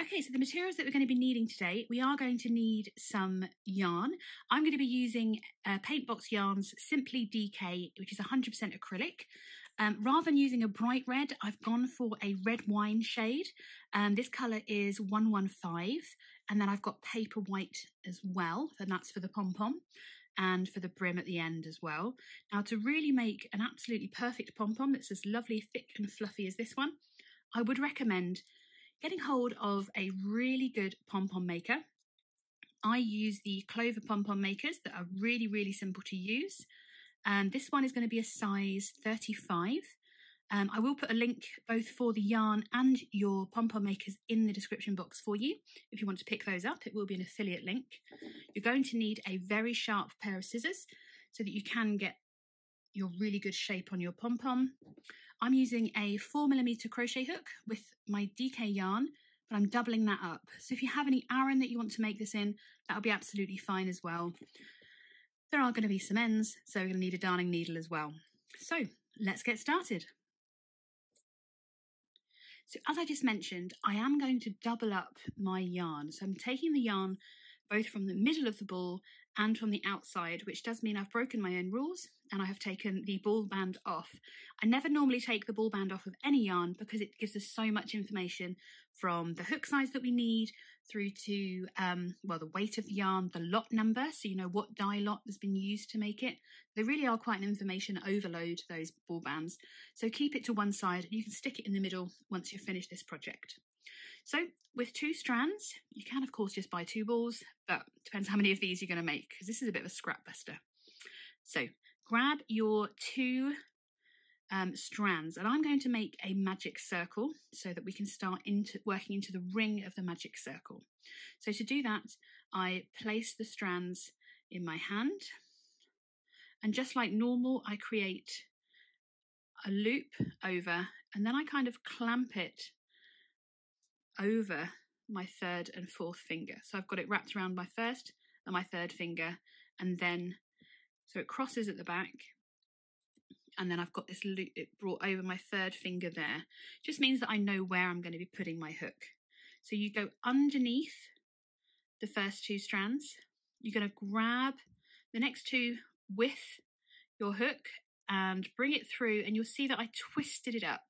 Okay, so the materials that we're going to be needing today, we are going to need some yarn. I'm going to be using Paintbox Yarns Simply DK, which is 100% acrylic. Rather than using a bright red, I've gone for a red wine shade. This colour is 115, and then I've got paper white as well, and that's for the pom-pom and for the brim at the end as well. Now, to really make an absolutely perfect pom-pom that's as lovely, thick and fluffy as this one, I would recommend getting hold of a really good pom-pom maker. I use the Clover pom-pom makers that are really, really simple to use. This one is going to be a size 35. I will put a link both for the yarn and your pom-pom makers in the description box for you. If you want to pick those up, it will be an affiliate link. You're going to need a very sharp pair of scissors so that you can get your really good shape on your pom-pom. I'm using a 4mm crochet hook with my DK yarn, but I'm doubling that up. So if you have any Aran that you want to make this in, that'll be absolutely fine as well. There are going to be some ends, so we're going to need a darning needle as well. So let's get started. So as I just mentioned, I am going to double up my yarn. So I'm taking the yarn both from the middle of the ball and from the outside, which does mean I've broken my own rules and I have taken the ball band off. I never normally take the ball band off of any yarn because it gives us so much information from the hook size that we need through to, well, the weight of the yarn, the lot number, so you know what dye lot has been used to make it. They really are quite an information overload, those ball bands. So keep it to one side. You can stick it in the middle once you've finished this project. So with 2 strands, you can of course just buy 2 balls, but it depends how many of these you're going to make because this is a bit of a scrap buster. So grab your 2 strands, and I'm going to make a magic circle so that we can start working into the ring of the magic circle. So to do that, I place the strands in my hand, and just like normal, I create a loop over, and then I kind of clamp it over my 3rd and 4th finger. So I've got it wrapped around my 1st and my 3rd finger, and then so it crosses at the back, and then I've got this loop it brought over my 3rd finger there. Just means that I know where I'm going to be putting my hook. So you go underneath the first 2 strands. You're going to grab the next 2 with your hook and bring it through, and you'll see that I twisted it up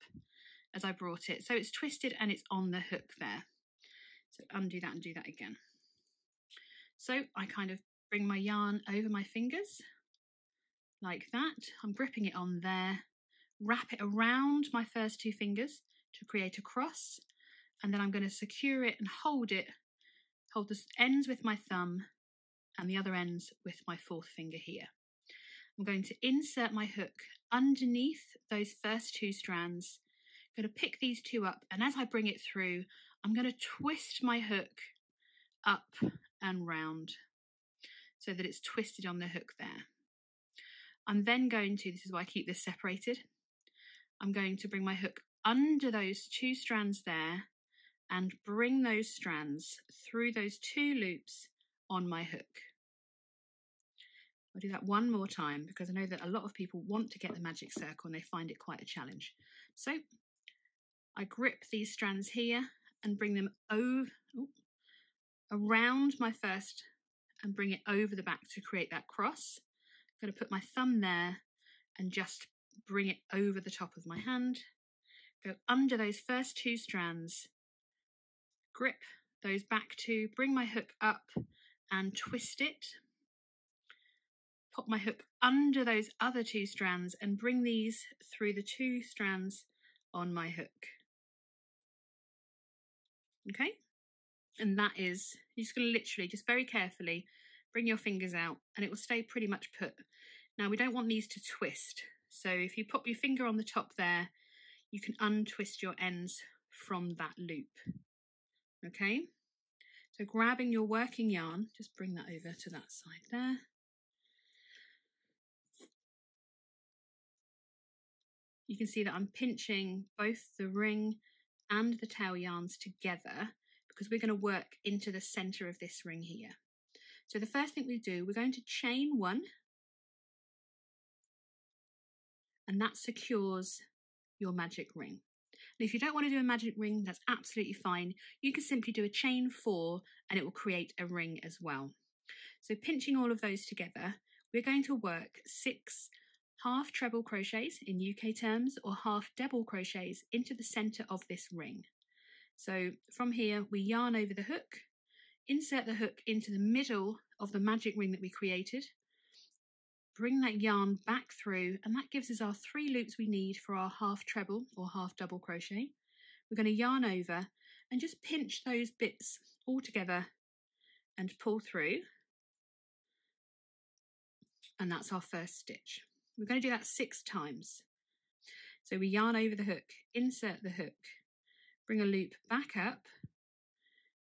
as I brought it. So it's twisted and it's on the hook there. So undo that and do that again. So I kind of bring my yarn over my fingers like that. I'm gripping it on there, wrap it around my first 2 fingers to create a cross, and then I'm going to secure it and hold the ends with my thumb and the other ends with my 4th finger here. I'm going to insert my hook underneath those first 2 strands. I'm going to pick these 2 up, and as I bring it through, I'm going to twist my hook up and round so that it's twisted on the hook there. I'm then going to, this is why I keep this separated, I'm going to bring my hook under those 2 strands there and bring those strands through those 2 loops on my hook. I'll do that one more time because I know that a lot of people want to get the magic circle and they find it quite a challenge. So I grip these strands here and bring them around my first and bring it over the back to create that cross. I'm going to put my thumb there and just bring it over the top of my hand. Go under those first 2 strands, grip those back 2, bring my hook up and twist it. Pop my hook under those other 2 strands and bring these through the 2 strands on my hook. Okay, and that is, you're just going to literally, just very carefully, bring your fingers out and it will stay pretty much put. Now we don't want these to twist, so if you pop your finger on the top there, you can untwist your ends from that loop. Okay, so grabbing your working yarn, just bring that over to that side there. You can see that I'm pinching both the ring and the tail yarns together because we're going to work into the center of this ring here. So the first thing we do, we're going to chain 1, and that secures your magic ring. And if you don't want to do a magic ring, that's absolutely fine. You can simply do a chain 4 and it will create a ring as well. So pinching all of those together, we're going to work 6 half treble crochets in UK terms, or half double crochets into the center of this ring. So from here, we yarn over the hook, insert the hook into the middle of the magic ring that we created, bring that yarn back through, and that gives us our 3 loops we need for our half treble or half double crochet. We're going to yarn over and just pinch those bits all together and pull through, and that's our first stitch. We're going to do that 6 times. So we yarn over the hook, insert the hook, bring a loop back up,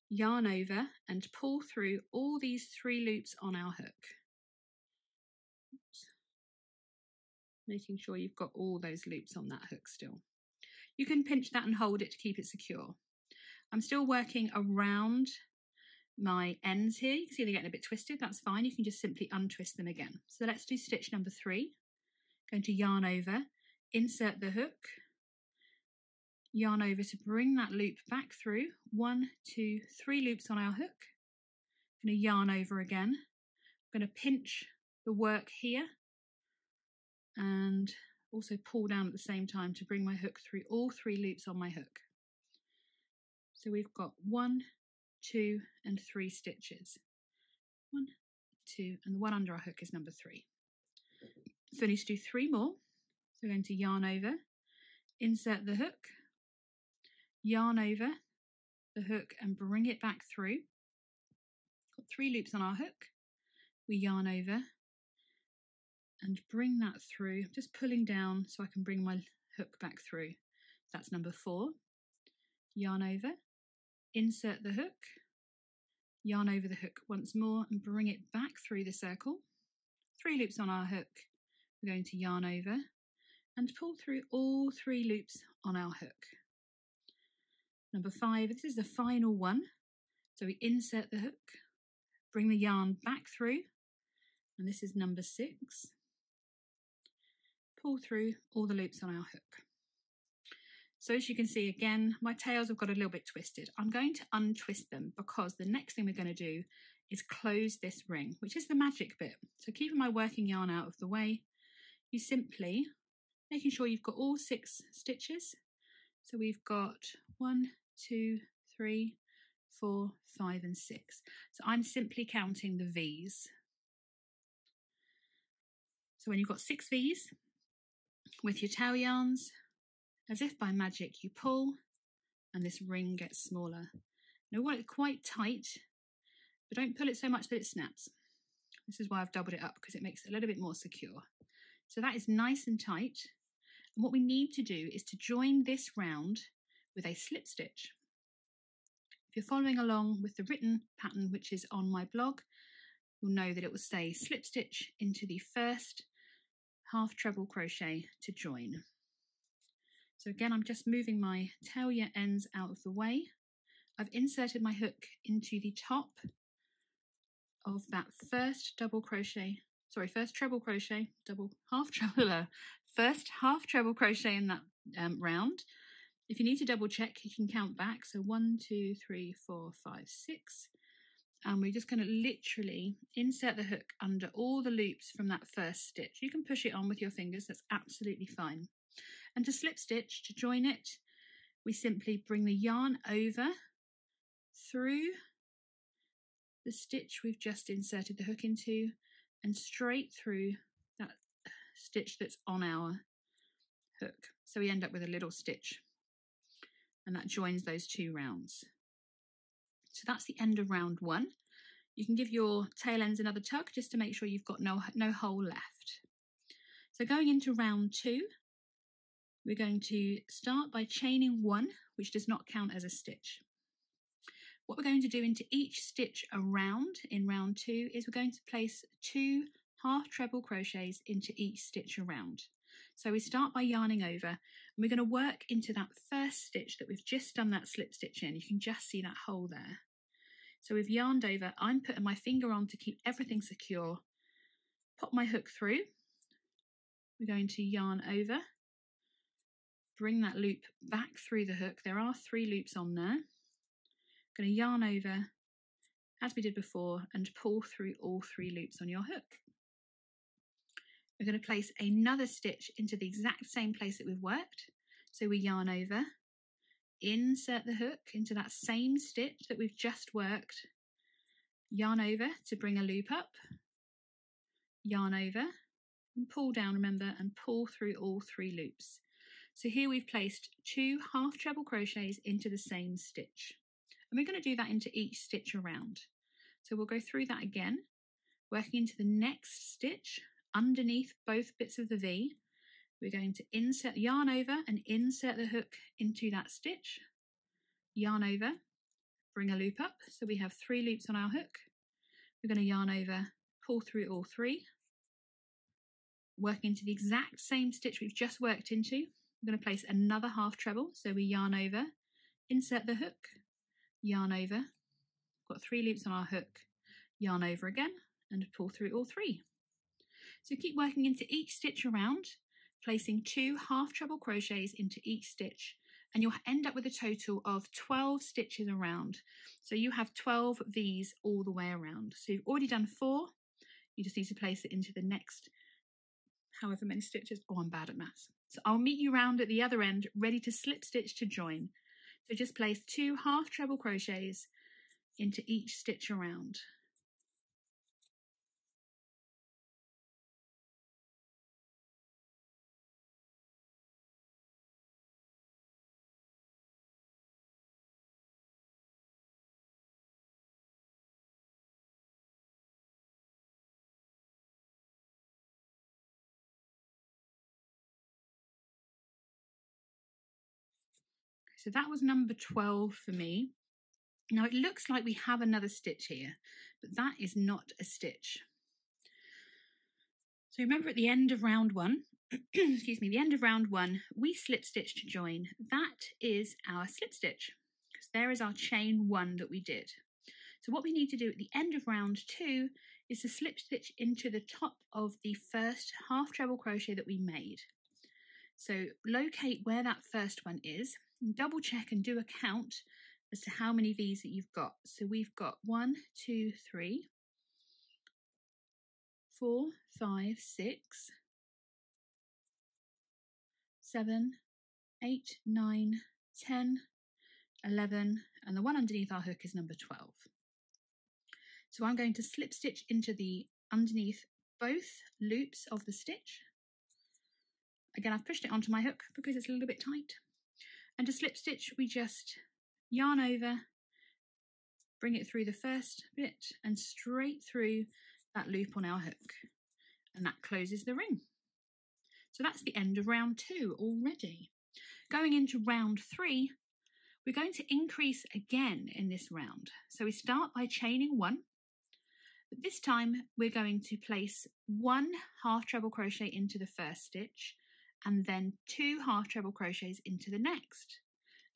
yarn over and pull through all these 3 loops on our hook. Oops. Making sure you've got all those loops on that hook still. You can pinch that and hold it to keep it secure. I'm still working around my ends here. You can see they're getting a bit twisted. That's fine. You can just simply untwist them again. So let's do stitch number 3. Going to yarn over, insert the hook, yarn over to bring that loop back through. 1, 2, 3 loops on our hook. I'm going to yarn over again. I'm going to pinch the work here and also pull down at the same time to bring my hook through all 3 loops on my hook. So we've got 1, 2 and 3 stitches. 1, 2, and the one under our hook is number 3. So I need to do 3 more. So we're going to yarn over, insert the hook, yarn over the hook and bring it back through. Got 3 loops on our hook. We yarn over and bring that through. I'm just pulling down so I can bring my hook back through. That's number 4. Yarn over, insert the hook, yarn over the hook once more and bring it back through the circle. 3 loops on our hook. We're going to yarn over and pull through all 3 loops on our hook. Number 5, this is the final one. So we insert the hook, bring the yarn back through, and this is number 6. Pull through all the loops on our hook. So as you can see, again, my tails have got a little bit twisted. I'm going to untwist them because the next thing we're going to do is close this ring, which is the magic bit. So keeping my working yarn out of the way, you simply, making sure you've got all 6 stitches. So we've got 1, 2, 3, 4, 5 and 6. So I'm simply counting the V's. So when you've got 6 V's, with your tail yarns, as if by magic you pull and this ring gets smaller. Now we want it quite tight, but don't pull it so much that it snaps. This is why I've doubled it up, because it makes it a little bit more secure. So that is nice and tight. And what we need to do is to join this round with a slip stitch. If you're following along with the written pattern, which is on my blog, you'll know that it will say slip stitch into the first half treble crochet to join. So again, I'm just moving my tail ends out of the way. I've inserted my hook into the top of that first treble crochet, first half treble crochet in that round. If you need to double check, you can count back. So 1, 2, 3, 4, 5, 6. And we're just going to literally insert the hook under all the loops from that first stitch. You can push it on with your fingers, that's absolutely fine. And to slip stitch, to join it, we simply bring the yarn over through the stitch we've just inserted the hook into and straight through that stitch that's on our hook. So we end up with a little stitch, and that joins those 2 rounds. So that's the end of round 1. You can give your tail ends another tug just to make sure you've got no hole left. So going into round 2, we're going to start by chaining 1, which does not count as a stitch. What we're going to do into each stitch around in round 2 is we're going to place 2 half treble crochets into each stitch around. So we start by yarning over, and we're going to work into that first stitch that we've just done that slip stitch in. You can just see that hole there. So we've yarned over, I'm putting my finger on to keep everything secure, pop my hook through, we're going to yarn over, bring that loop back through the hook. There are 3 loops on there. I'm going to yarn over as we did before and pull through all 3 loops on your hook. We're going to place another stitch into the exact same place that we've worked. So we yarn over, insert the hook into that same stitch that we've just worked, yarn over to bring a loop up, yarn over and pull down, remember, and pull through all 3 loops. So here we've placed 2 half treble crochets into the same stitch. And we're going to do that into each stitch around. So we'll go through that again, working into the next stitch underneath both bits of the V. We're going to insert, yarn over and insert the hook into that stitch, yarn over, bring a loop up. So we have 3 loops on our hook. We're going to yarn over, pull through all 3, work into the exact same stitch we've just worked into. We're going to place another half treble. So we yarn over, insert the hook, yarn over, got 3 loops on our hook, yarn over again and pull through all 3. So keep working into each stitch around, placing 2 half treble crochets into each stitch, and you'll end up with a total of 12 stitches around. So you have 12 V's all the way around. So you've already done 4, you just need to place it into the next however many stitches. Oh, I'm bad at maths. So I'll meet you round at the other end, ready to slip stitch to join. So just place 2 half treble crochets into each stitch around. So that was number 12 for me. Now it looks like we have another stitch here, but that is not a stitch. So remember at the end of round 1, excuse me, the end of round 1, we slip stitch to join. That is our slip stitch, because there is our chain 1 that we did. So what we need to do at the end of round 2 is to slip stitch into the top of the first half treble crochet that we made. So locate where that first one is, double check and do a count as to how many V's that you've got. So we've got 1, 2, 3, 4, 5, 6, 7, 8, 9, 10, 11, and the one underneath our hook is number 12. So I'm going to slip stitch into the underneath both loops of the stitch. Again, I've pushed it onto my hook because it's a little bit tight. And to slip stitch, we just yarn over, bring it through the first bit and straight through that loop on our hook. And that closes the ring. So that's the end of round 2 already. Going into round 3, we're going to increase again in this round. So we start by chaining 1, but this time we're going to place 1 half treble crochet into the first stitch and then 2 half treble crochets into the next.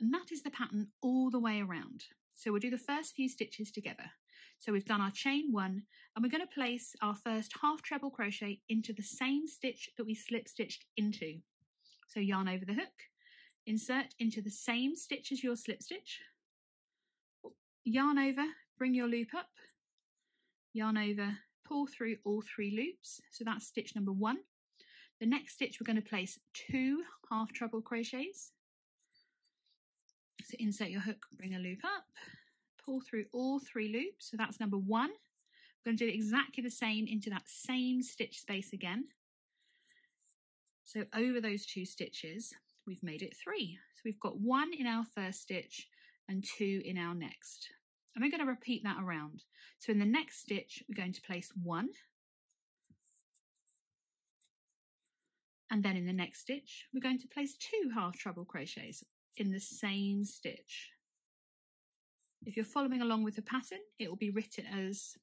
And that is the pattern all the way around. So we'll do the first few stitches together. So we've done our chain 1 and we're going to place our first half treble crochet into the same stitch that we slip stitched into. So yarn over the hook, insert into the same stitch as your slip stitch, yarn over, bring your loop up, yarn over, pull through all 3 loops. So that's stitch number 1. The next stitch we're going to place 2 half treble crochets. So insert your hook, bring a loop up, pull through all 3 loops. So that's number 1. We're going to do exactly the same into that same stitch space again. So over those 2 stitches, we've made it 3. So we've got 1 in our first stitch and 2 in our next. And we're going to repeat that around. So in the next stitch, we're going to place 1. And then in the next stitch, we're going to place 2 half treble crochets in the same stitch. If you're following along with the pattern, it will be written as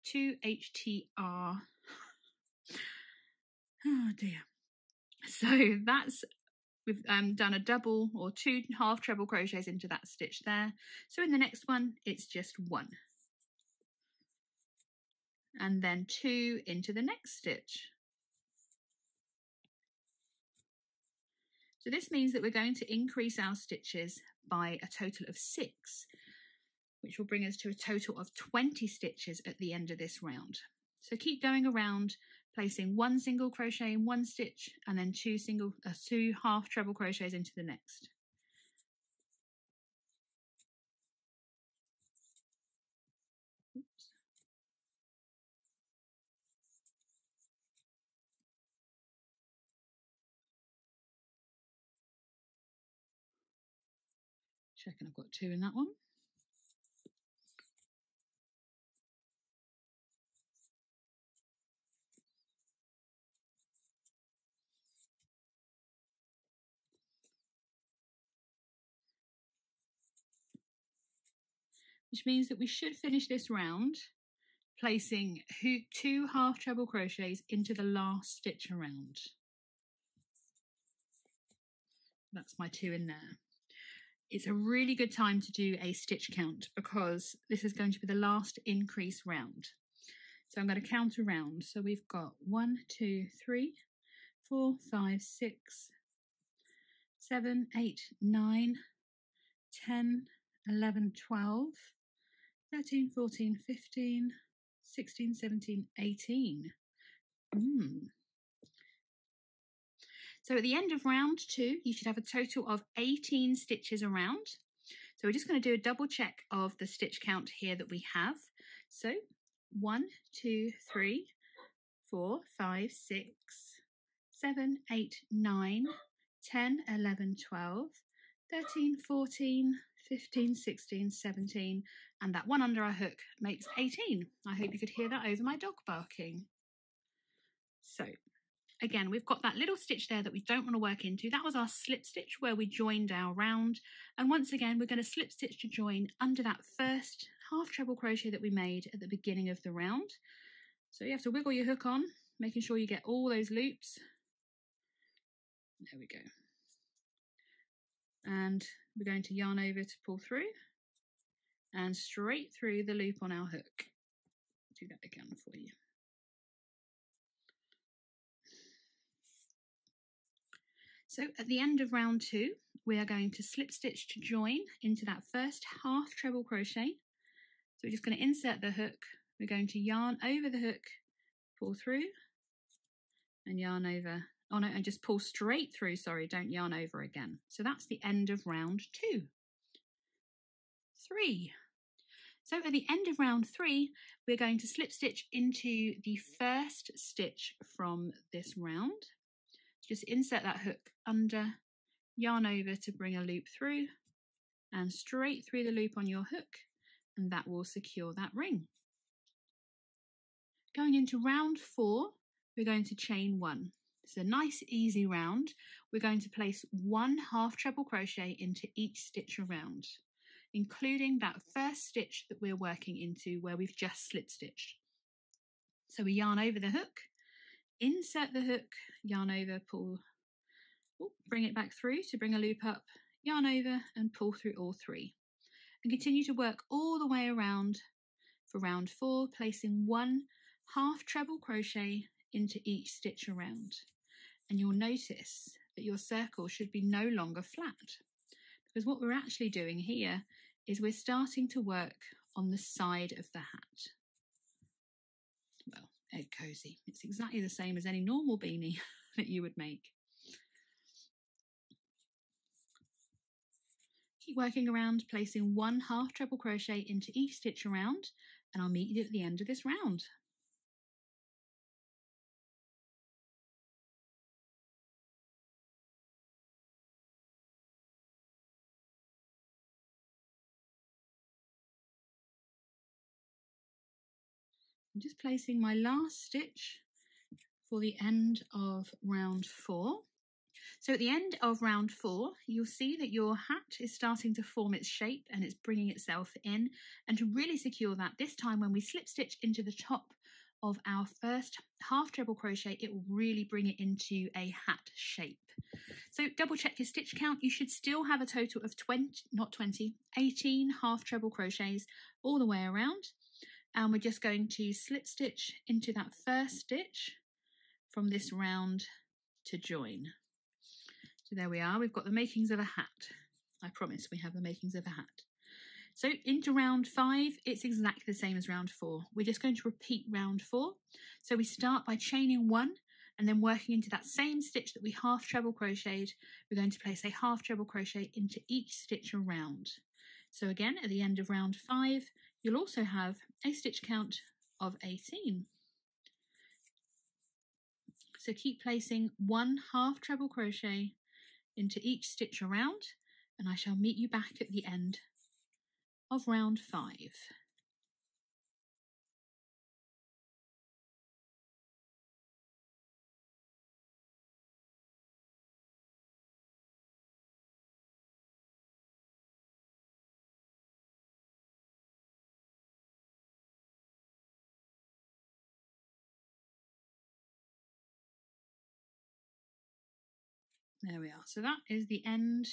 2HTR. Oh dear. So that's, we've done a double or 2 half treble crochets into that stitch there. So in the next one, it's just 1. And then 2 into the next stitch. So this means that we're going to increase our stitches by a total of 6, which will bring us to a total of 20 stitches at the end of this round. So keep going around, placing 1 single crochet in one stitch and then 2 half treble crochets into the next. Oops. Checking I've got 2 in that one. Which means that we should finish this round placing 2 half treble crochets into the last stitch around. That's my 2 in there. It's a really good time to do a stitch count because this is going to be the last increase round. So I'm going to count around. So we've got 1, 2, 3, 4, 5, 6, 7, 8, 9, 10, 11, 12, 13, 14, 15, 16, 17, 18. So at the end of round 2, you should have a total of 18 stitches around. So we're just going to do a double check of the stitch count here that we have. So 1, 2, 3, 4, 5, 6, 7, 8, 9, 10, 11, 12, 13, 14, 15, 16, 17, and that one under our hook makes 18. I hope you could hear that over my dog barking. So again, we've got that little stitch there that we don't want to work into. That was our slip stitch where we joined our round. And once again, we're going to slip stitch to join under that first half treble crochet that we made at the beginning of the round. So you have to wiggle your hook on, making sure you get all those loops. There we go. And we're going to yarn over to pull through and straight through the loop on our hook. Do that again for you. So at the end of round 2, we are going to slip stitch to join into that first half treble crochet. So we're just going to insert the hook. We're going to yarn over the hook, pull through, and yarn over. Oh no, and just pull straight through, sorry, don't yarn over again. So that's the end of round 2. 3. So at the end of round 3, we're going to slip stitch into the first stitch from this round. Just insert that hook under, yarn over to bring a loop through, and straight through the loop on your hook, and that will secure that ring. Going into round 4, we're going to chain 1. It's a nice easy round. We're going to place 1 half treble crochet into each stitch around, including that first stitch that we're working into where we've just slip stitched. So we yarn over the hook, insert the hook, yarn over, pull, bring it back through to bring a loop up, yarn over and pull through all 3. And continue to work all the way around for round 4, placing 1 half treble crochet into each stitch around. And you'll notice that your circle should be no longer flat, because what we're actually doing here is we're starting to work on the side of the hat. Well, Egg Cosy. It's exactly the same as any normal beanie that you would make. Keep working around, placing 1 half treble crochet into each stitch around, and I'll meet you at the end of this round. I'm just placing my last stitch for the end of round 4. So at the end of round 4, you'll see that your hat is starting to form its shape and it's bringing itself in. And to really secure that, this time when we slip stitch into the top of our first half treble crochet, it will really bring it into a hat shape. So double check your stitch count. You should still have a total of 18 half treble crochets all the way around. And we're just going to slip stitch into that first stitch from this round to join. So there we are, we've got the makings of a hat. I promise we have the makings of a hat. So into round 5, it's exactly the same as round 4. We're just going to repeat round 4. So we start by chaining 1 and then working into that same stitch that we half treble crocheted. We're going to place a half treble crochet into each stitch around. So again, at the end of round 5, you'll also have a stitch count of 18. So keep placing 1 half treble crochet into each stitch around, and I shall meet you back at the end of round 5. There we are. So that is the end.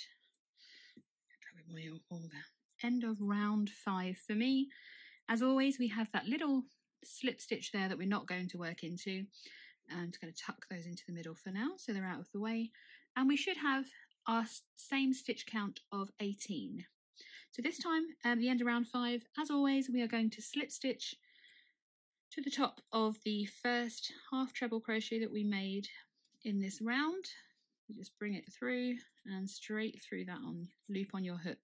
End of round 5 for me. As always, we have that little slip stitch there that we're not going to work into. I'm just going to tuck those into the middle for now so they're out of the way. And we should have our same stitch count of 18. So this time, at the end of round 5, as always, we are going to slip stitch to the top of the first half treble crochet that we made in this round. You just bring it through and straight through that loop on your hook.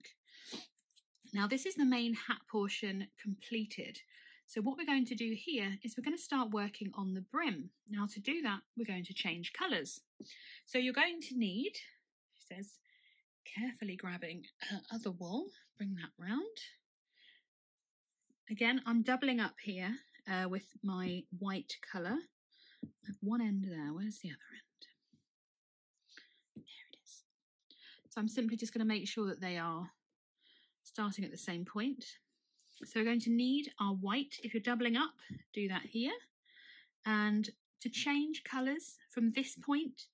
Now this is the main hat portion completed. So what we're going to do here is we're going to start working on the brim. Now to do that, we're going to change colours. So you're going to need, she says, carefully grabbing her other wool, bring that round. Again, I'm doubling up here with my white colour. I have one end there, where's the other end? There it is. So I'm simply just going to make sure that they are starting at the same point. So we're going to need our white. If you're doubling up, do that here. And to change colours from this point,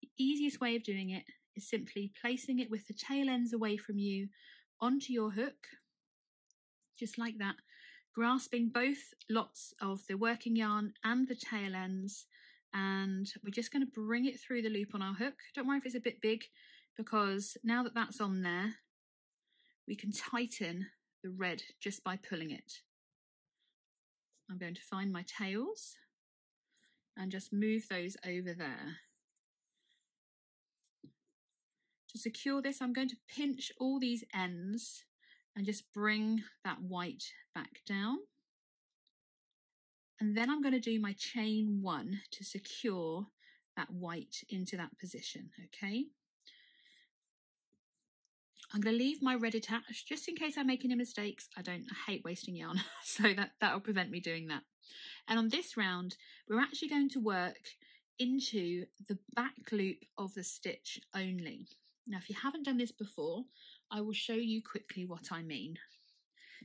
the easiest way of doing it is simply placing it with the tail ends away from you onto your hook, just like that, grasping both lots of the working yarn and the tail ends, and we're just going to bring it through the loop on our hook. Don't worry if it's a bit big, because now that that's on there, we can tighten the red just by pulling it. I'm going to find my tails and just move those over there. To secure this, I'm going to pinch all these ends and just bring that white back down. And then I'm going to do my chain 1 to secure that white into that position, okay? I'm going to leave my red attached just in case I make any mistakes. I hate wasting yarn, so that'll prevent me doing that. And on this round, we're actually going to work into the back loop of the stitch only. Now, if you haven't done this before, I will show you quickly what I mean.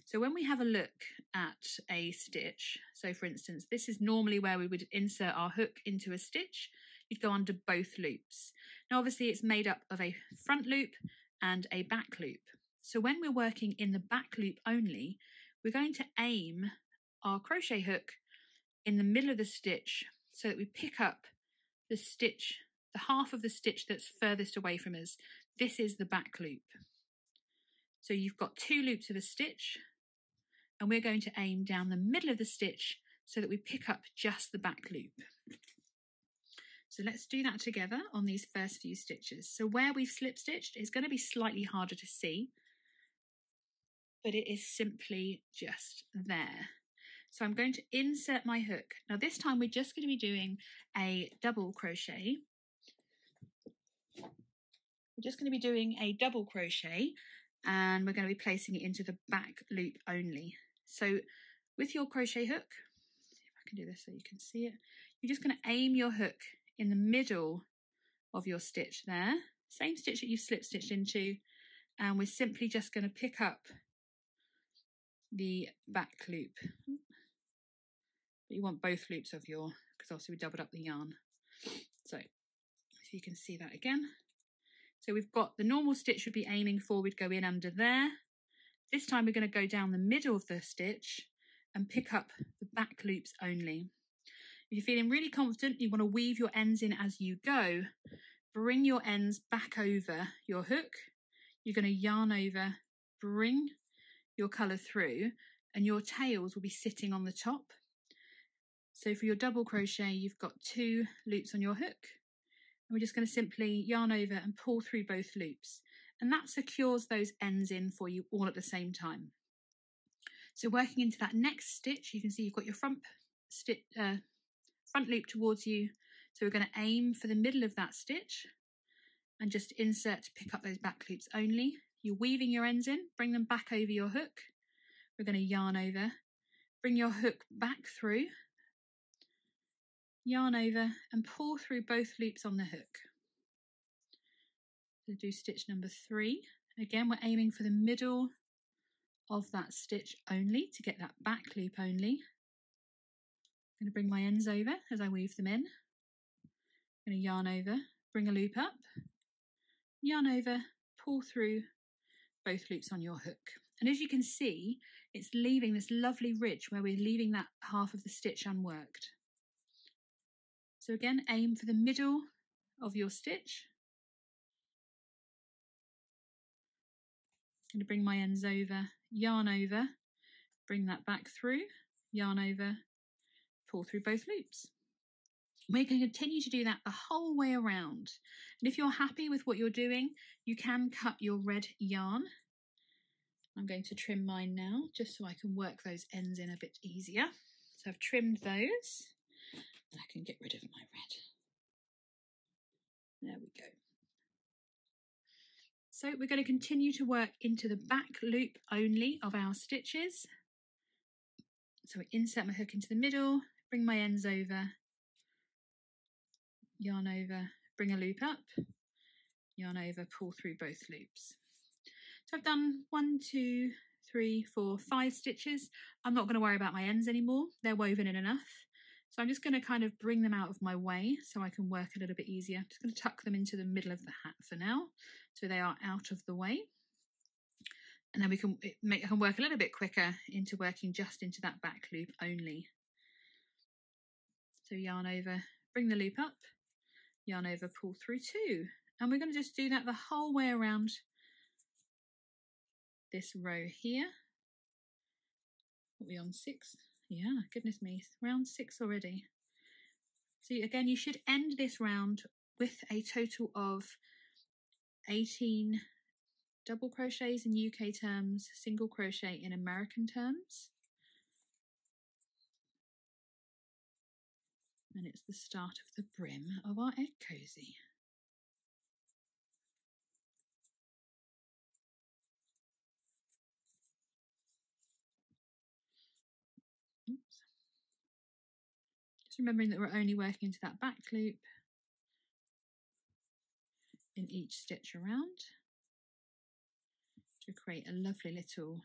So when we have a look at a stitch, so for instance, this is normally where we would insert our hook into a stitch. You'd go under both loops. Now, obviously, it's made up of a front loop and a back loop. So when we're working in the back loop only, we're going to aim our crochet hook in the middle of the stitch so that we pick up the stitch, the half of the stitch that's furthest away from us. This is the back loop. So you've got 2 loops of a stitch, and we're going to aim down the middle of the stitch so that we pick up just the back loop. So let's do that together on these first few stitches. So where we've slip stitched is going to be slightly harder to see, but it is simply just there. So I'm going to insert my hook. Now this time we're just going to be doing a double crochet. We're just going to be doing a double crochet, and we're going to be placing it into the back loop only. So with your crochet hook, see if I can do this so you can see it, you're just going to aim your hook in the middle of your stitch there, same stitch that you slip stitched into, and we're simply just going to pick up the back loop. But you want both loops of your, because obviously we doubled up the yarn. So you can see that again. So we've got the normal stitch we'd be aiming for, we'd go in under there. This time we're going to go down the middle of the stitch and pick up the back loops only. If you're feeling really confident, you want to weave your ends in as you go, bring your ends back over your hook. You're going to yarn over, bring your colour through, and your tails will be sitting on the top. So for your double crochet, you've got 2 loops on your hook, and we're just going to simply yarn over and pull through both loops, and that secures those ends in for you all at the same time. So working into that next stitch, you can see you've got your front loop towards you. So we're going to aim for the middle of that stitch and just insert to pick up those back loops only. You're weaving your ends in, bring them back over your hook. We're going to yarn over, bring your hook back through, yarn over and pull through both loops on the hook. So do stitch number 3. Again, we're aiming for the middle of that stitch only to get that back loop only. I'm going to bring my ends over as I weave them in. I'm going to yarn over, bring a loop up, yarn over, pull through both loops on your hook. And as you can see, it's leaving this lovely ridge where we're leaving that half of the stitch unworked. So again, aim for the middle of your stitch. I'm going to bring my ends over, yarn over, bring that back through, yarn over, pull through both loops. We're going to continue to do that the whole way around. And if you're happy with what you're doing, you can cut your red yarn. I'm going to trim mine now, just so I can work those ends in a bit easier. So I've trimmed those, and I can get rid of my red. There we go. So we're going to continue to work into the back loop only of our stitches. So I insert my hook into the middle, bring my ends over, yarn over, bring a loop up, yarn over, pull through both loops. So I've done 1, 2, 3, 4, 5 stitches. I'm not going to worry about my ends anymore. They're woven in enough. So I'm just going to kind of bring them out of my way so I can work a little bit easier. Just going to tuck them into the middle of the hat for now, so they are out of the way. And then I can work a little bit quicker into working just into that back loop only. So yarn over, bring the loop up, yarn over, pull through 2. And we're going to just do that the whole way around this row here. Are we on 6? Yeah, goodness me, round 6 already. So again, you should end this round with a total of 18 double crochets in UK terms, single crochet in American terms. And it's the start of the brim of our egg cozy. Oops. Just remembering that we're only working into that back loop in each stitch around to create a lovely little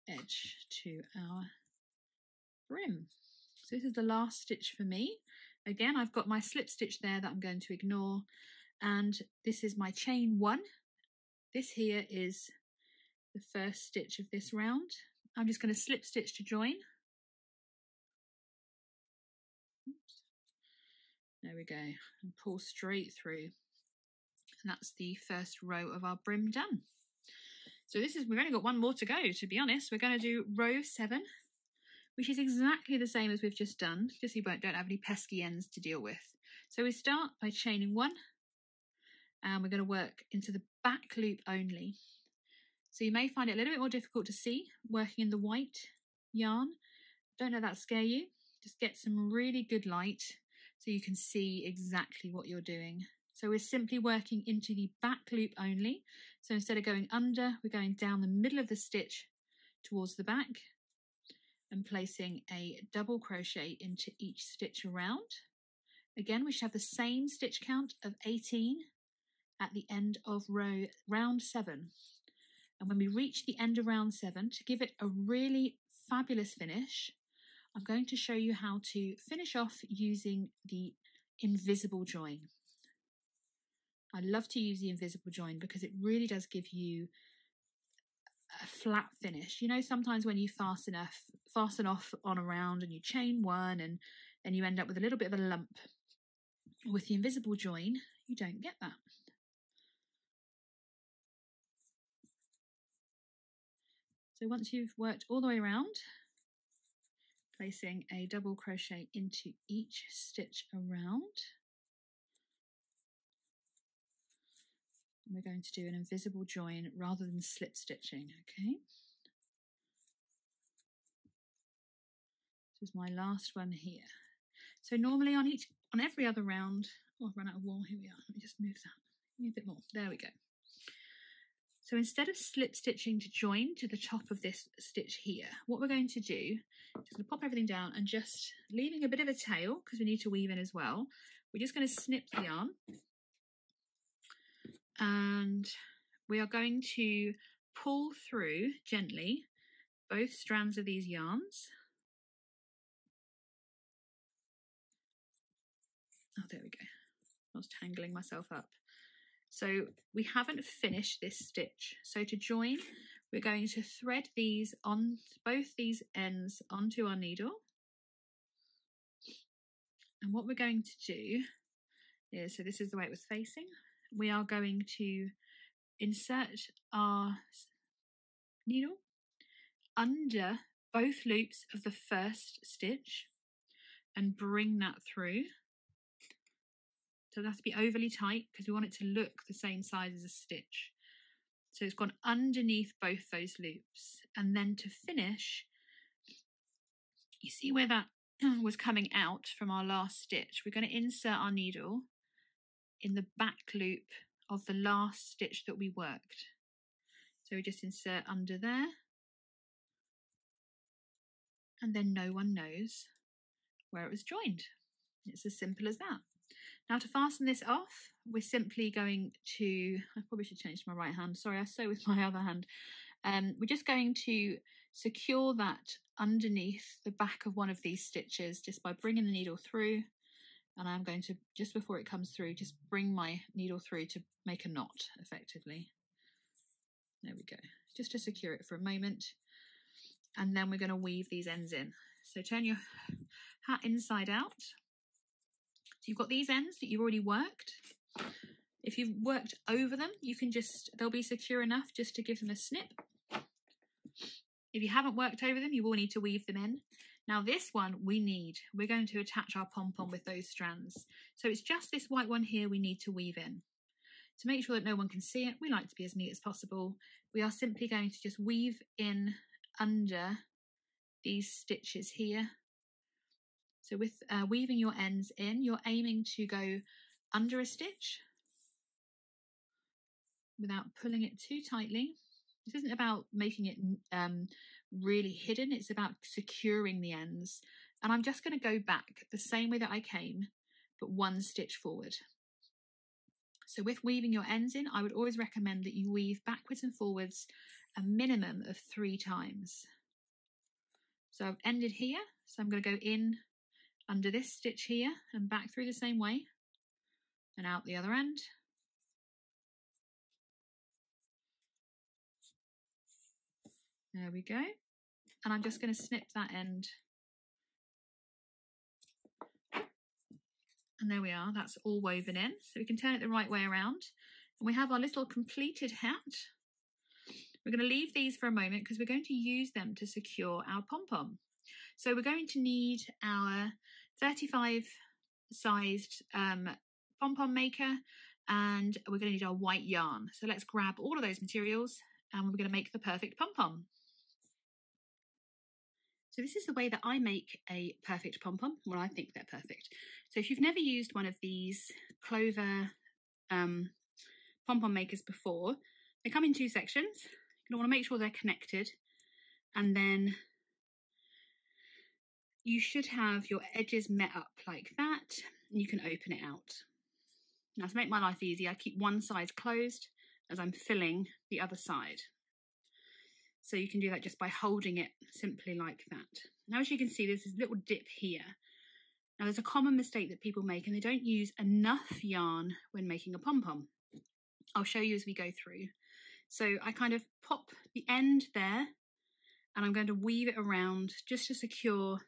edge to our brim. So this is the last stitch for me. Again, I've got my slip stitch there that I'm going to ignore, and this is my chain 1. This here is the first stitch of this round. I'm just going to slip stitch to join. Oops. There we go, and pull straight through. And that's the first row of our brim done. So we've only got one more to go, to be honest. We're going to do row 7, which is exactly the same as we've just done, just so you don't have any pesky ends to deal with. So we start by chaining 1, and we're going to work into the back loop only. So you may find it a little bit more difficult to see working in the white yarn. Don't let that scare you. Just get some really good light so you can see exactly what you're doing. So we're simply working into the back loop only. So instead of going under, we're going down the middle of the stitch towards the back and placing a double crochet into each stitch around. Again, we should have the same stitch count of 18 at the end of round 7. And when we reach the end of round 7, to give it a really fabulous finish, I'm going to show you how to finish off using the invisible join. I love to use the invisible join because it really does give you a flat finish. You know, sometimes when you fasten off on a round and you chain 1 and you end up with a little bit of a lump. With the invisible join, you don't get that. So once you've worked all the way around, placing a double crochet into each stitch around, we're going to do an invisible join rather than slip stitching, okay? This is my last one here. So normally on every other round, oh, I've run out of wool, here we are, let me just move that, a bit more, there we go. So instead of slip stitching to join to the top of this stitch here, what we're going to do, just going to pop everything down and just leaving a bit of a tail because we need to weave in as well. We're just going to snip the yarn and we are going to pull through gently both strands of these yarns. Oh, there we go. I was tangling myself up. So we haven't finished this stitch. So to join, we're going to thread these on both these ends onto our needle. And what we're going to do is, so this is the way it was facing, we are going to insert our needle under both loops of the first stitch and bring that through. So it has to be overly tight because we want it to look the same size as a stitch. So it's gone underneath both those loops. And then to finish, you see where that was coming out from our last stitch. We're going to insert our needle in the back loop of the last stitch that we worked. So we just insert under there. And then no one knows where it was joined. It's as simple as that. Now to fasten this off, we're simply going to, I probably should change to my right hand, sorry, I sew with my other hand. We're just going to secure that underneath the back of one of these stitches just by bringing the needle through, and I'm going to, just before it comes through, just bring my needle through to make a knot effectively. There we go, just to secure it for a moment, and then we're going to weave these ends in. So turn your hat inside out. You've got these ends that you've already worked. If you've worked over them, you can just, they'll be secure enough just to give them a snip. If you haven't worked over them, you will need to weave them in. Now this one we're going to attach our pom-pom with those strands. So it's just this white one here we need to weave in. To make sure that no one can see it, we like to be as neat as possible. We are simply going to just weave in under these stitches here. So with weaving your ends in, you're aiming to go under a stitch without pulling it too tightly. This isn't about making it really hidden, it's about securing the ends. And I'm just going to go back the same way that I came, but one stitch forward. So with weaving your ends in, I would always recommend that you weave backwards and forwards a minimum of 3 times. So I've ended here, so I'm going to go in under this stitch here and back through the same way and out the other end. There we go. And I'm just going to snip that end. And there we are, that's all woven in. So we can turn it the right way around. And we have our little completed hat. We're going to leave these for a moment because we're going to use them to secure our pom-pom. So we're going to need our 35 sized pom-pom maker, and we're going to need our white yarn. So let's grab all of those materials and we're going to make the perfect pom-pom. So this is the way that I make a perfect pom-pom. Well, I think they're perfect. So if you've never used one of these Clover pom-pom makers before, they come in 2 sections. You want to make sure they're connected, and then you should have your edges met up like that, and you can open it out. Now to make my life easy, I keep one side closed as I'm filling the other side. So you can do that just by holding it simply like that. Now as you can see, there's this little dip here. Now there's a common mistake that people make, and they don't use enough yarn when making a pom-pom. I'll show you as we go through. So I kind of pop the end there, and I'm going to weave it around just to secure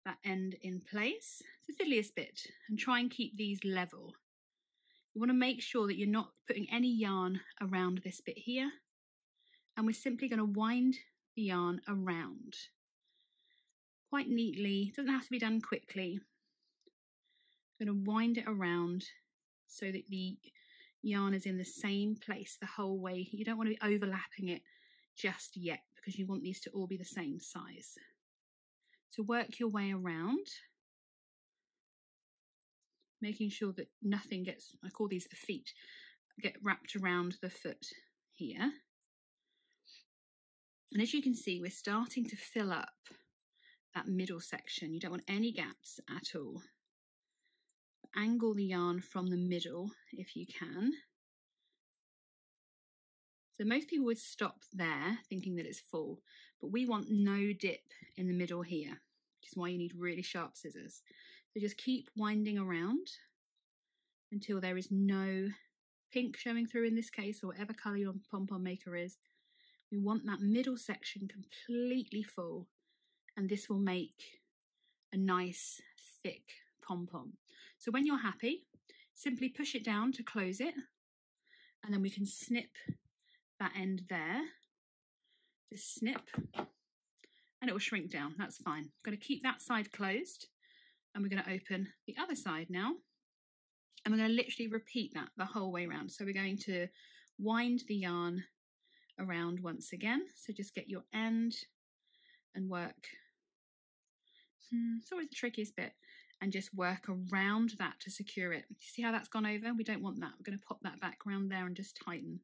that end in place. It's the fiddliest bit, and try and keep these level. You want to make sure that you're not putting any yarn around this bit here. And we're simply going to wind the yarn around quite neatly. It doesn't have to be done quickly. I'm going to wind it around so that the yarn is in the same place the whole way. You don't want to be overlapping it just yet because you want these to all be the same size. So work your way around, making sure that nothing gets, I call these the feet, get wrapped around the foot here. And as you can see, we're starting to fill up that middle section. You don't want any gaps at all. Angle the yarn from the middle if you can. So most people would stop there thinking that it's full, but we want no dip in the middle here, which is why you need really sharp scissors. So just keep winding around until there is no pink showing through in this case, or whatever colour your pom-pom maker is. We want that middle section completely full, and this will make a nice thick pom-pom. So when you're happy, simply push it down to close it, and then we can snip that end there. Just snip, and it will shrink down. That's fine. I'm going to keep that side closed, and we're going to open the other side now, and we're going to literally repeat that the whole way around. So we're going to wind the yarn around once again. So just get your end and work. It's always the trickiest bit, and just work around that to secure it. You see how that's gone over? We don't want that. We're going to pop that back around there and just tighten.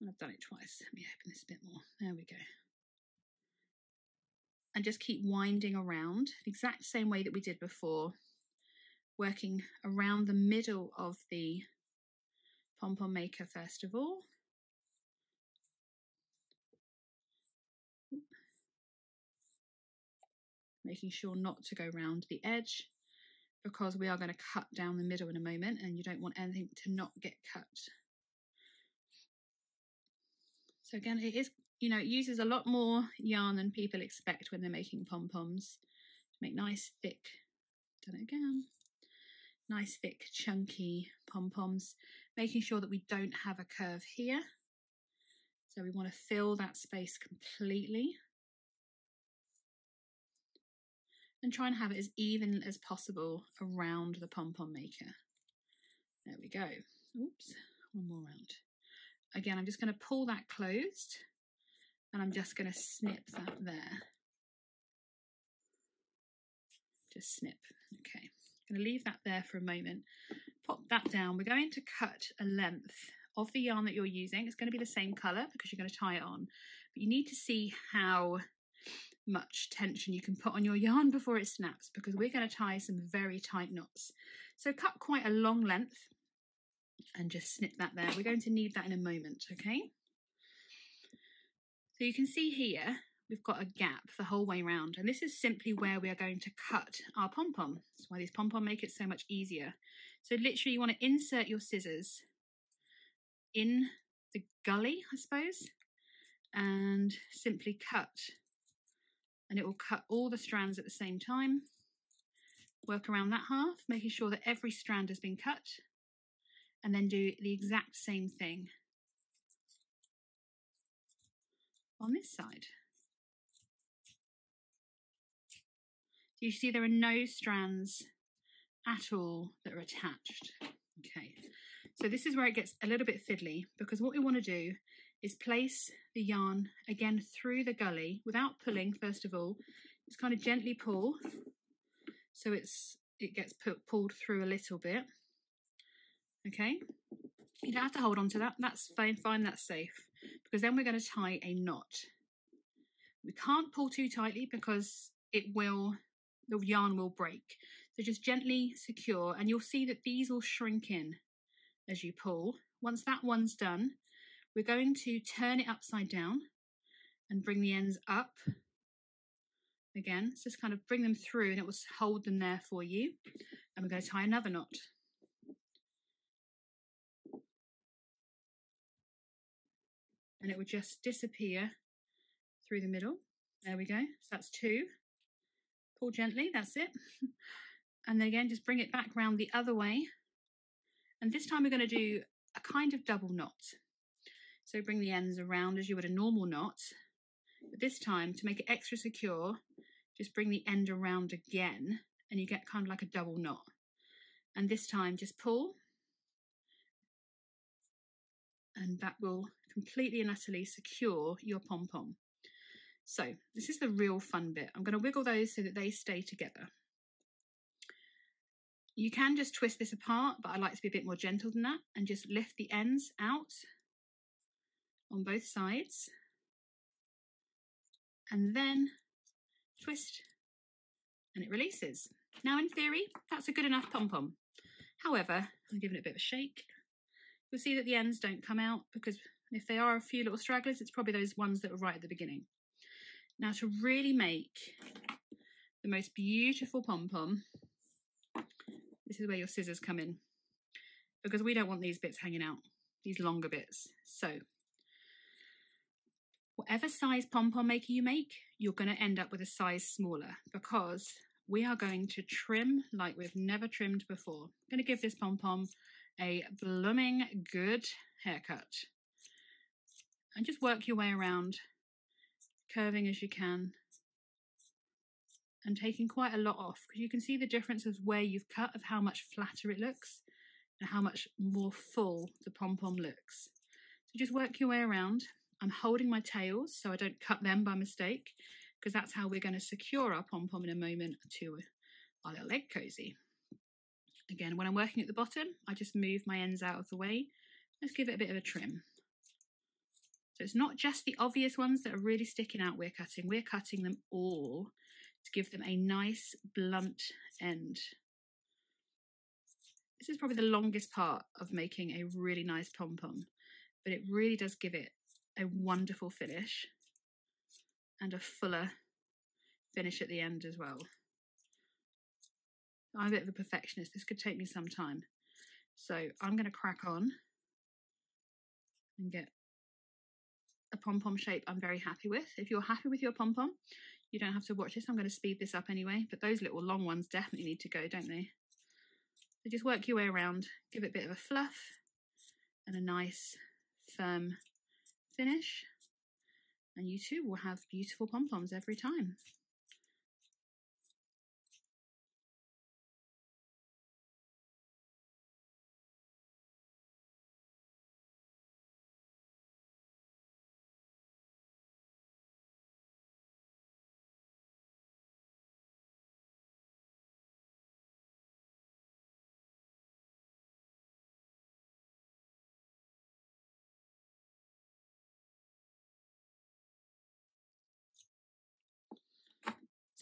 I've done it twice. Let me open this a bit more. There we go. And just keep winding around the exact same way that we did before, working around the middle of the pom-pom maker first of all. Making sure not to go round the edge, because we are going to cut down the middle in a moment, and you don't want anything to not get cut. So again, it is, it uses a lot more yarn than people expect when they're making pom-poms. Make nice thick, done it again, nice thick chunky pom-poms, making sure that we don't have a curve here. So we want to fill that space completely. And try and have it as even as possible around the pom-pom maker. There we go. Oops, one more round. Again, I'm just going to pull that closed, and I'm just going to snip that there. Just snip. Okay, I'm going to leave that there for a moment. Pop that down. We're going to cut a length of the yarn that you're using. It's going to be the same colour because you're going to tie it on. But you need to see how much tension you can put on your yarn before it snaps, because we're going to tie some very tight knots. So cut quite a long length and just snip that there. We're going to need that in a moment, okay? So you can see here we've got a gap the whole way around, and this is simply where we are going to cut our pom-pom. That's why these pom-pom make it so much easier. So literally you want to insert your scissors in the gully, I suppose, and simply cut. And it will cut all the strands at the same time. Work around that half, making sure that every strand has been cut, and then do the exact same thing on this side. So you see there are no strands at all that are attached. Okay, so this is where it gets a little bit fiddly, because what we want to do is place the yarn again through the gully without pulling. First of all, just kind of gently pull so it gets pulled through a little bit. Okay, you don't have to hold on to that. That's fine, that's safe, because then we're going to tie a knot. We can't pull too tightly because the yarn will break. So just gently secure, and you'll see that these will shrink in as you pull. Once that one's done, we're going to turn it upside down and bring the ends up. Again, so just kind of bring them through, and it will hold them there for you. And we're going to tie another knot. And it will just disappear through the middle. There we go. So that's two. Pull gently, that's it. And then again, just bring it back round the other way And this time we're going to do a kind of double knot. So bring the ends around as you would a normal knot. But this time, to make it extra secure, just bring the end around again and you get kind of like a double knot. And this time just pull, and that will completely and utterly secure your pom-pom. So this is the real fun bit. I'm going to wiggle those so that they stay together. You can just twist this apart, but I like to be a bit more gentle than that and just lift the ends out on both sides and then twist and it releases. Now in theory, that's a good enough pom-pom. However, I'm giving it a bit of a shake. You'll see that the ends don't come out because if they are a few little stragglers, it's probably those ones that were right at the beginning. Now to really make the most beautiful pom-pom, this is where your scissors come in because we don't want these bits hanging out, these longer bits. So whatever size pom-pom maker you make, you're going to end up with a size smaller because we are going to trim like we've never trimmed before. I'm going to give this pom-pom a blooming good haircut. And just work your way around, curving as you can, and taking quite a lot off because you can see the difference of where you've cut, of how much flatter it looks and how much more full the pom-pom looks. So just work your way around. I'm holding my tails so I don't cut them by mistake because that's how we're going to secure our pom-pom in a moment to our little egg cozy. Again, when I'm working at the bottom, I just move my ends out of the way. Let's give it a bit of a trim. So it's not just the obvious ones that are really sticking out we're cutting them all to give them a nice blunt end. This is probably the longest part of making a really nice pom-pom, but it really does give it a wonderful finish and a fuller finish at the end as well. I'm a bit of a perfectionist. This could take me some time. So I'm going to crack on and get a pom-pom shape I'm very happy with. If you're happy with your pom-pom, you don't have to watch this. I'm going to speed this up anyway, but those little long ones definitely need to go, don't they? So just work your way around, give it a bit of a fluff and a nice firm finish, and you too will have beautiful pom-poms every time.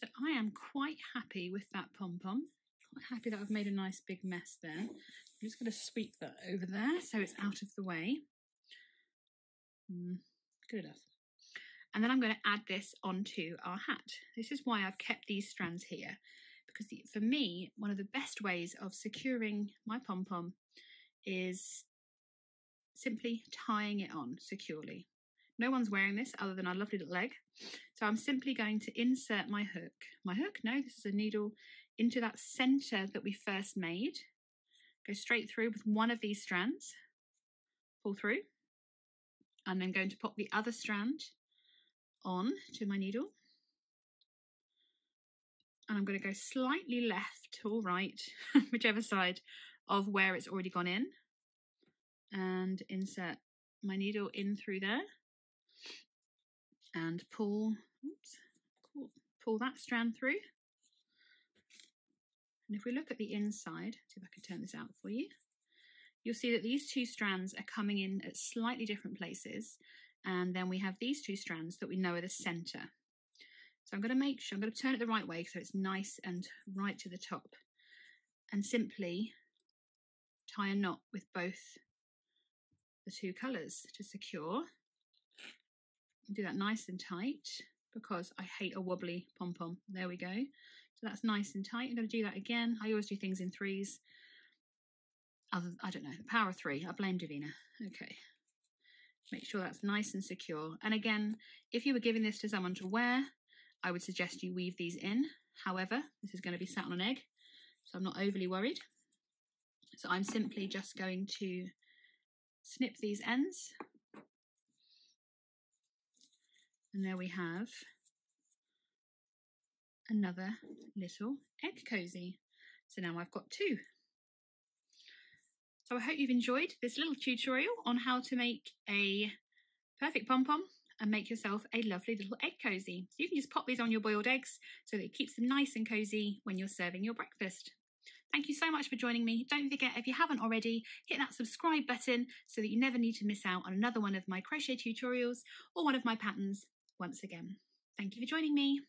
So I am quite happy with that pom-pom. Quite happy that I've made a nice big mess there. I'm just going to sweep that over there so it's out of the way. Good enough. And then I'm going to add this onto our hat. This is why I've kept these strands here, because for me, one of the best ways of securing my pom-pom is simply tying it on securely. No one's wearing this other than our lovely little leg. So I'm simply going to insert my hook, no, this is a needle, into that center that we first made. Go straight through with one of these strands, pull through, and then going to pop the other strand on to my needle. And I'm going to go slightly left or right, whichever side of where it's already gone in, and insert my needle in through there and pull that strand through. And if we look at the inside, see if I can turn this out for you, you'll see that these two strands are coming in at slightly different places, and then we have these two strands that we know are the center. So I'm going to make sure, I'm going to turn it the right way so it's nice and right to the top, and simply tie a knot with both the two colours to secure. Do that nice and tight because I hate a wobbly pom-pom. There we go. So that's nice and tight. I'm going to do that again. I always do things in threes. I don't know, the power of three. I blame Davina. Okay. Make sure that's nice and secure. And again, if you were giving this to someone to wear, I would suggest you weave these in. However, this is going to be sat on an egg, so I'm not overly worried. So I'm simply just going to snip these ends. And there we have another little egg cozy. So now I've got 2. So I hope you've enjoyed this little tutorial on how to make a perfect pom-pom and make yourself a lovely little egg cozy. So you can just pop these on your boiled eggs so that it keeps them nice and cozy when you're serving your breakfast. Thank you so much for joining me. Don't forget, if you haven't already, hit that subscribe button so that you never need to miss out on another one of my crochet tutorials or one of my patterns once again. Thank you for joining me.